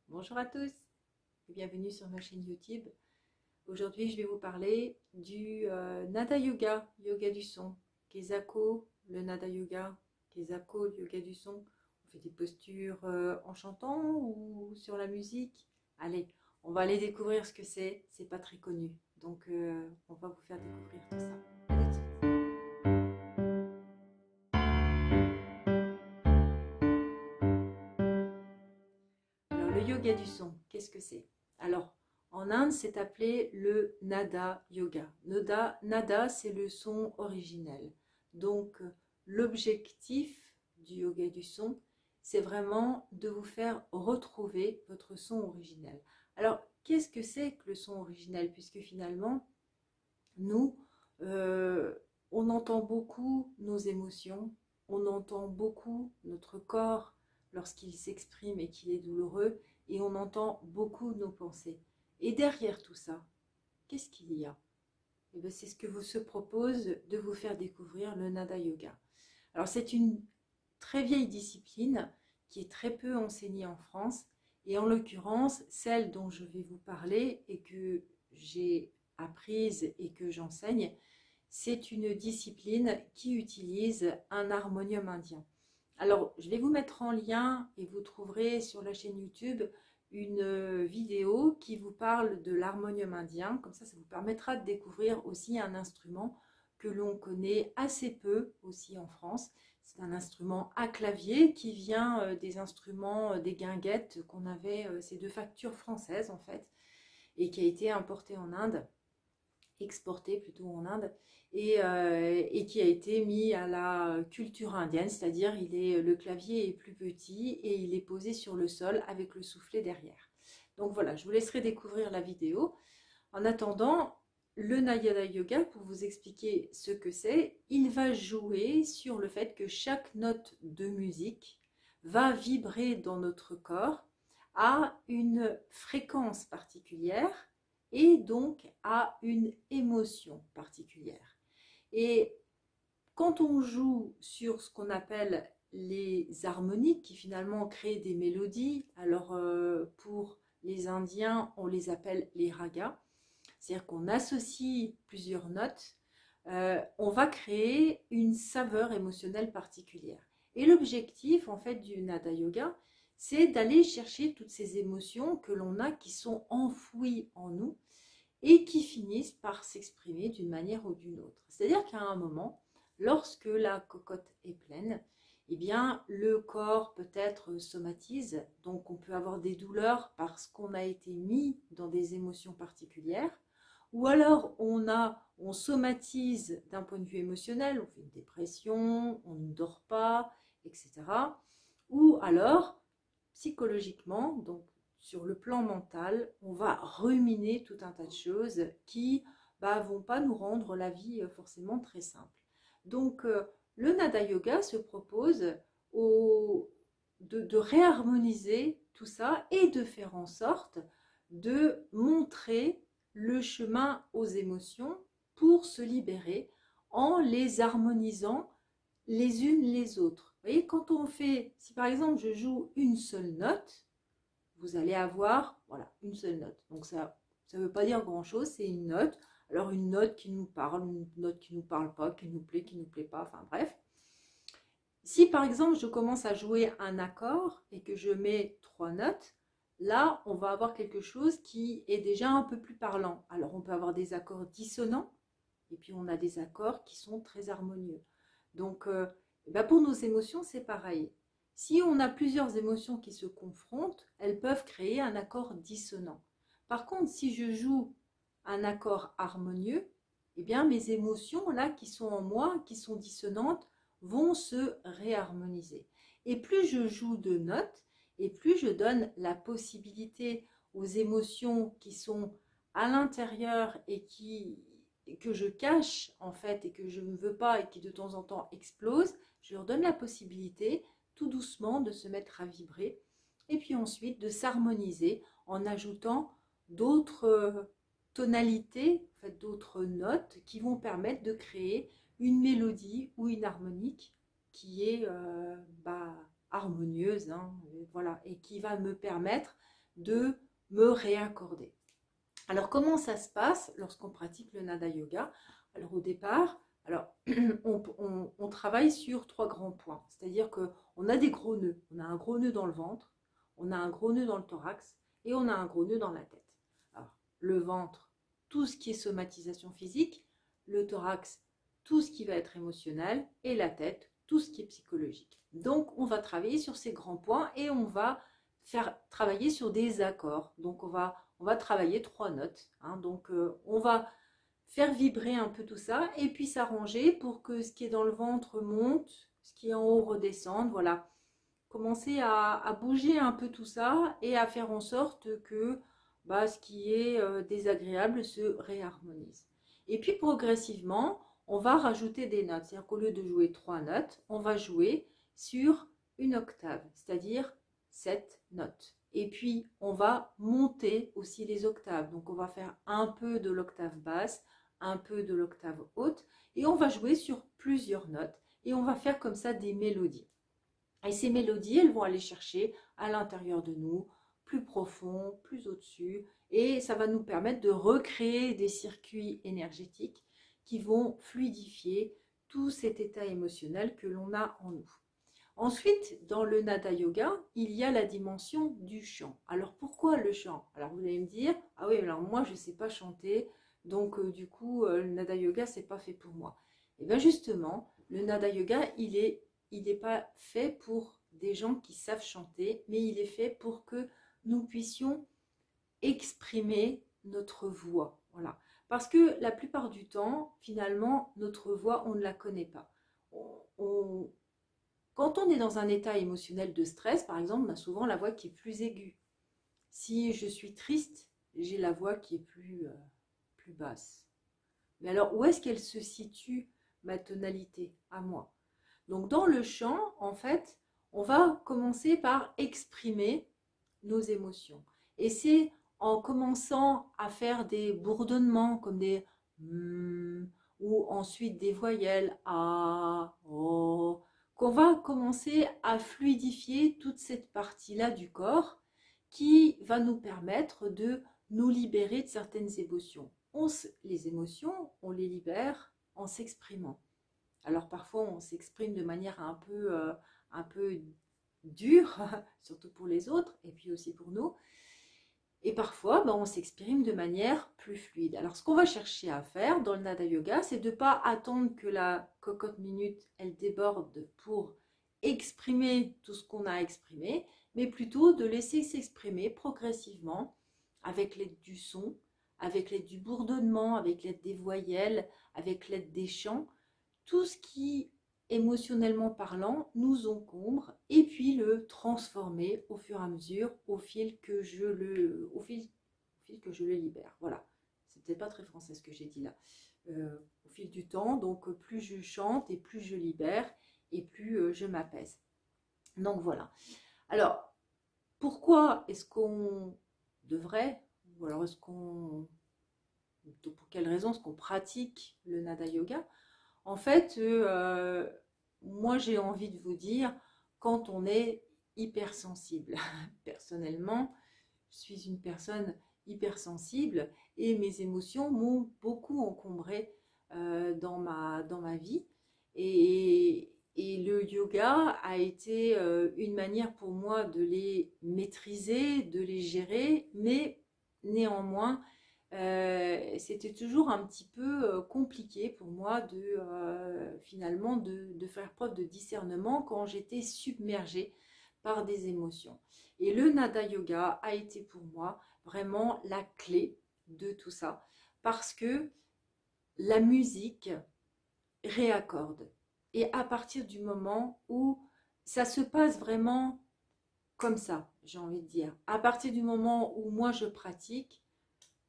Bonjour à tous et bienvenue sur ma chaîne YouTube. Aujourd'hui, je vais vous parler du Nada Yoga, yoga du son, Kesako, le Nada Yoga, Kesako, le yoga du son. On fait des postures en chantant ou sur la musique. Allez, on va aller découvrir ce que c'est pas très connu. Donc, on va vous faire découvrir tout ça. À tout de suite. Alors, le yoga du son, qu'est-ce que c'est? Alors, en Inde, c'est appelé le Nada Yoga. Nada, c'est le son originel. Donc, l'objectif du yoga du son, c'est vraiment de vous faire retrouver votre son originel. Alors, qu'est-ce que c'est que le son originel? Puisque finalement, nous, euh, on entend beaucoup nos émotions, on entend beaucoup notre corps lorsqu'il s'exprime et qu'il est douloureux, et on entend beaucoup nos pensées. Et derrière tout ça, qu'est-ce qu'il y a? Eh bien, c'est ce que se propose de vous faire découvrir le Nada Yoga. Alors, c'est une très vieille discipline qui est très peu enseignée en France, et en l'occurrence, celle dont je vais vous parler et que j'ai apprise et que j'enseigne, c'est une discipline qui utilise un harmonium indien. Alors, je vais vous mettre en lien et vous trouverez sur la chaîne YouTube une vidéo qui vous parle de l'harmonium indien. Comme ça vous permettra de découvrir aussi un instrument que l'on connaît assez peu aussi en France. C'est un instrument à clavier qui vient des instruments, des guinguettes qu'on avait, ces deux factures françaises en fait, et qui a été importé en Inde, exporté plutôt en Inde, et qui a été mis à la culture indienne, c'est-à-dire le clavier est plus petit et il est posé sur le sol avec le soufflet derrière. Donc voilà, je vous laisserai découvrir la vidéo. En attendant, le Nayada Yoga, pour vous expliquer ce que c'est, il va jouer sur le fait que chaque note de musique va vibrer dans notre corps à une fréquence particulière et donc à une émotion particulière. Et quand on joue sur ce qu'on appelle les harmoniques, qui finalement créent des mélodies, alors pour les Indiens, on les appelle les ragas, c'est-à-dire qu'on associe plusieurs notes, on va créer une saveur émotionnelle particulière. Et l'objectif en fait du Nada Yoga, c'est d'aller chercher toutes ces émotions que l'on a qui sont enfouies en nous et qui finissent par s'exprimer d'une manière ou d'une autre. C'est-à-dire qu'à un moment, lorsque la cocotte est pleine, eh bien, le corps peut-être somatise, donc on peut avoir des douleurs parce qu'on a été mis dans des émotions particulières, ou alors on somatise d'un point de vue émotionnel, on fait une dépression, on ne dort pas, etc. Ou alors, psychologiquement, donc sur le plan mental, on va ruminer tout un tas de choses qui vont pas nous rendre la vie forcément très simple. Donc, le Nada Yoga se propose de réharmoniser tout ça et de faire en sorte de montrer le chemin aux émotions pour se libérer en les harmonisant les unes les autres. Vous voyez, quand on fait, si par exemple je joue une seule note, vous allez avoir, voilà, une seule note. Donc ça ne veut pas dire grand-chose, c'est une note. Alors une note qui nous parle, une note qui ne nous parle pas, qui nous plaît pas, enfin bref. Si par exemple je commence à jouer un accord et que je mets trois notes, là on va avoir quelque chose qui est déjà un peu plus parlant. Alors on peut avoir des accords dissonants et puis on a des accords qui sont très harmonieux. Donc pour nos émotions c'est pareil. Si on a plusieurs émotions qui se confrontent, elles peuvent créer un accord dissonant. Par contre, si je joue un accord harmonieux, eh bien mes émotions là qui sont en moi, qui sont dissonantes, vont se réharmoniser. Et plus je joue de notes, et plus je donne la possibilité aux émotions qui sont à l'intérieur et que je cache en fait et que je ne veux pas et qui de temps en temps explosent, je leur donne la possibilité tout doucement de se mettre à vibrer et puis ensuite de s'harmoniser en ajoutant d'autres tonalités, en fait, d'autres notes qui vont permettre de créer une mélodie ou une harmonique qui est harmonieuse, hein, voilà, et qui va me permettre de me réaccorder. Alors, comment ça se passe lorsqu'on pratique le Nada Yoga? Alors, au départ, on travaille sur 3 grands points. C'est-à-dire qu'on a des gros nœuds. On a un gros nœud dans le ventre, on a un gros nœud dans le thorax et on a un gros nœud dans la tête. Alors, le ventre, tout ce qui est somatisation physique, le thorax, tout ce qui va être émotionnel et la tête, tout ce qui est psychologique. Donc, on va travailler sur ces grands points et on va faire travailler sur des accords. Donc, on va travailler 3 notes. Donc, on va faire vibrer un peu tout ça et puis s'arranger pour que ce qui est dans le ventre monte, ce qui est en haut redescende. Voilà, commencer à bouger un peu tout ça et à faire en sorte que ce qui est désagréable se réharmonise. Et puis progressivement, on va rajouter des notes. C'est-à-dire qu'au lieu de jouer 3 notes, on va jouer sur une octave, c'est-à-dire 7 notes. Et puis, on va monter aussi les octaves. Donc, on va faire un peu de l'octave basse, un peu de l'octave haute. Et on va jouer sur plusieurs notes. Et on va faire comme ça des mélodies. Et ces mélodies, elles vont aller chercher à l'intérieur de nous, plus profond, plus au-dessus. Et ça va nous permettre de recréer des circuits énergétiques qui vont fluidifier tout cet état émotionnel que l'on a en nous. Ensuite, dans le Nada Yoga, il y a la dimension du chant. Alors, pourquoi le chant? Alors, vous allez me dire, ah oui, alors moi, je ne sais pas chanter, donc du coup, le Nada Yoga, ce n'est pas fait pour moi. Et bien justement, le Nada Yoga, il n'est pas fait pour des gens qui savent chanter, mais il est fait pour que nous puissions exprimer notre voix. Voilà. Parce que la plupart du temps, finalement, notre voix, on ne la connaît pas. Quand on est dans un état émotionnel de stress, par exemple, on a souvent la voix qui est plus aiguë. Si je suis triste, j'ai la voix qui est plus basse. Mais alors, où est-ce qu'elle se situe, ma tonalité, à moi? Donc, dans le chant, en fait, on va commencer par exprimer nos émotions. Et c'est en commençant à faire des bourdonnements comme des ou ensuite des voyelles a, o, qu'on va commencer à fluidifier toute cette partie-là du corps qui va nous permettre de nous libérer de certaines émotions. Les émotions, on les libère en s'exprimant. Alors parfois, on s'exprime de manière un peu dure, surtout pour les autres, et puis aussi pour nous. Et parfois, on s'exprime de manière plus fluide. Alors, ce qu'on va chercher à faire dans le Nada Yoga, c'est de ne pas attendre que la cocotte minute, elle déborde pour exprimer tout ce qu'on a exprimé, mais plutôt de laisser s'exprimer progressivement avec l'aide du son, avec l'aide du bourdonnement, avec l'aide des voyelles, avec l'aide des chants, tout ce qui, émotionnellement parlant, nous encombre, et puis le transformer au fur et à mesure, au fil que je le libère. Voilà, c'est peut-être pas très français ce que j'ai dit là. Au fil du temps, donc plus je chante et plus je libère, et plus je m'apaise. Donc voilà. Alors, pourquoi est-ce qu'on devrait, ou alors est-ce qu'on, pour quelle raison est-ce qu'on pratique le Nada Yoga? En fait, moi j'ai envie de vous dire, quand on est hypersensible, personnellement, je suis une personne hypersensible et mes émotions m'ont beaucoup encombré dans ma vie. Et le yoga a été une manière pour moi de les maîtriser, de les gérer, mais néanmoins, c'était toujours un petit peu compliqué pour moi finalement de faire preuve de discernement quand j'étais submergée par des émotions. Et le Nada Yoga a été pour moi vraiment la clé de tout ça, parce que la musique réaccorde. Et à partir du moment où ça se passe vraiment comme ça, j'ai envie de dire, à partir du moment où moi je pratique,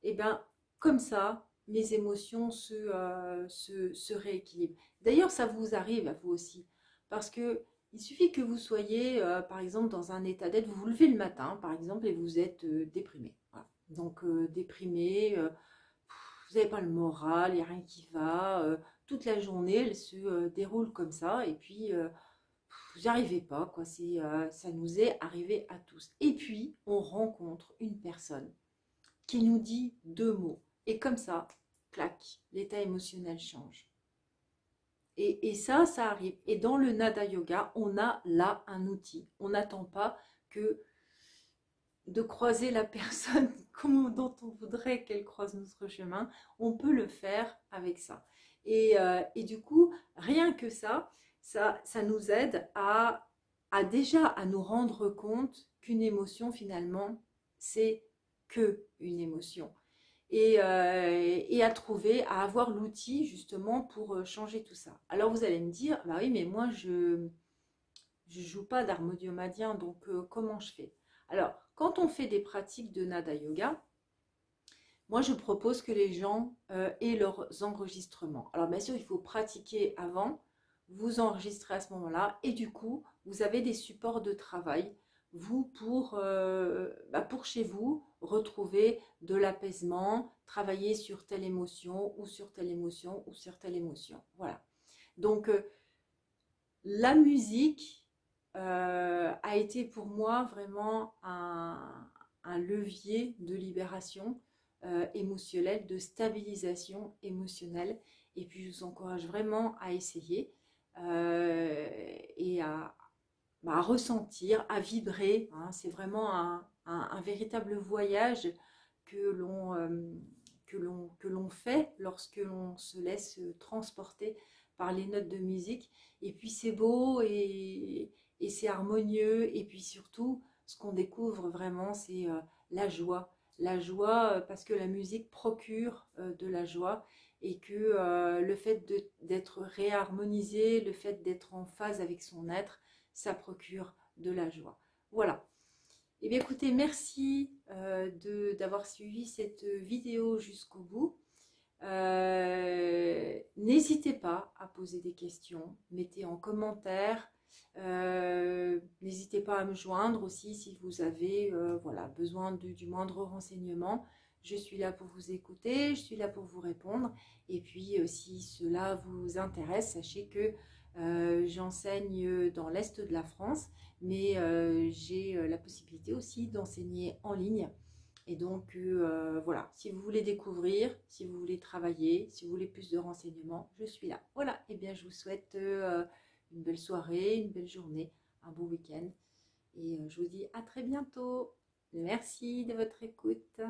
et bien comme ça, mes émotions se rééquilibrent. D'ailleurs, ça vous arrive à vous aussi, parce que il suffit que vous soyez, par exemple, dans un état d'être, vous vous levez le matin, par exemple, et vous êtes déprimé. Voilà. Donc, déprimé, vous n'avez pas le moral, il n'y a rien qui va. Toute la journée, elle se déroule comme ça, et puis vous n'y arrivez pas, quoi. Ça nous est arrivé à tous. Et puis, on rencontre une personne qui nous dit 2 mots. Et comme ça, clac, l'état émotionnel change. Et ça arrive. Et dans le Nada Yoga, on a là un outil. On n'attend pas que de croiser la personne dont on voudrait qu'elle croise notre chemin. On peut le faire avec ça. Et du coup, rien que ça nous aide déjà à nous rendre compte qu'une émotion, finalement, c'est que une émotion. Et à trouver, à avoir l'outil justement pour changer tout ça. Alors vous allez me dire, bah oui, mais moi je joue pas d'harmoniomadien, donc comment je fais? Alors, quand on fait des pratiques de Nada Yoga, moi je propose que les gens aient leurs enregistrements. Alors bien sûr, il faut pratiquer avant, vous enregistrez à ce moment-là, et du coup, vous avez des supports de travail, vous, pour chez vous, retrouver de l'apaisement, travailler sur telle émotion, ou sur telle émotion, ou sur telle émotion. Voilà. Donc, la musique a été pour moi vraiment un levier de libération émotionnelle, de stabilisation émotionnelle. Et puis, je vous encourage vraiment à essayer et à ressentir, à vibrer. Hein. C'est vraiment un véritable voyage que l'on fait lorsque l'on se laisse transporter par les notes de musique. Et puis c'est beau et c'est harmonieux. Et puis surtout, ce qu'on découvre vraiment, c'est la joie. La joie, parce que la musique procure de la joie et que le fait d'être réharmonisé, le fait d'être en phase avec son être, ça procure de la joie. Voilà. Eh bien écoutez, merci d'avoir suivi cette vidéo jusqu'au bout. N'hésitez pas à poser des questions, mettez en commentaire. N'hésitez pas à me joindre aussi si vous avez voilà, besoin du moindre renseignement. Je suis là pour vous écouter, je suis là pour vous répondre. Et puis, si cela vous intéresse, sachez que j'enseigne dans l'Est de la France, mais j'ai la possibilité aussi d'enseigner en ligne. Et donc, voilà, si vous voulez découvrir, si vous voulez travailler, si vous voulez plus de renseignements, je suis là. Voilà, et bien je vous souhaite une belle soirée, une belle journée, un beau week-end. Et je vous dis à très bientôt. Merci de votre écoute.